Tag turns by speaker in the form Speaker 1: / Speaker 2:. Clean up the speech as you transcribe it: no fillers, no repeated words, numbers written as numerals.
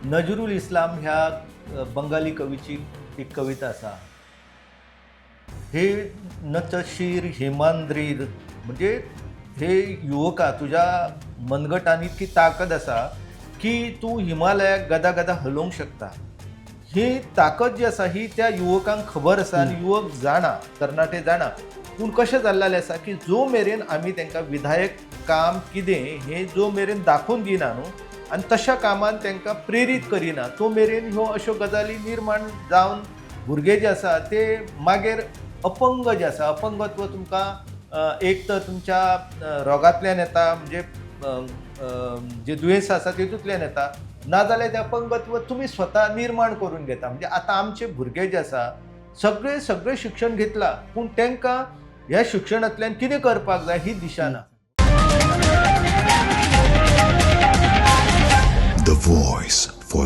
Speaker 1: नजरुल इस्लाम ह्या बंगाली कवीची एक कविता असा. हे नतशीर हेमांद्रीर म्हणजे हे युवका तुझ्या मनगटान इतकी ताकद असा की तू हिमालयाक गदा गदा हलोवंक शकता. ही ताकद जी आसा ही त्या युवकांक खबर आसा आनी युवक जाणा, तरणाटे जाणा. पूण कशें जाल्लेलें आसा की जो मेरेन आमी तांकां विधायक काम कितें हें जो मेरेन दाखोवन दिना न्हू आनी तशा कामान तांकां प्रेरीत करिना तो मेरेन ह्यो अश्यो गजाली निर्माण जावन भुरगे जे आसा ते मागीर अपंग जे आसा, अपंगत्व तुमकां एक तर तुमच्या रोगांतल्यान येता म्हणजे जे दुयेंस आसा तेतूंतल्यान येता, नाजाल्यार तें अपंगत्व तुमी स्वता निर्माण करून घेता. म्हणजे आतां आमचे भुरगे जे आसा सगळे शिक्षण घेतलां पूण तांकां ह्या शिक्षणांतल्यान कितें करपाक जाय ही दिशा ना.
Speaker 2: The voice for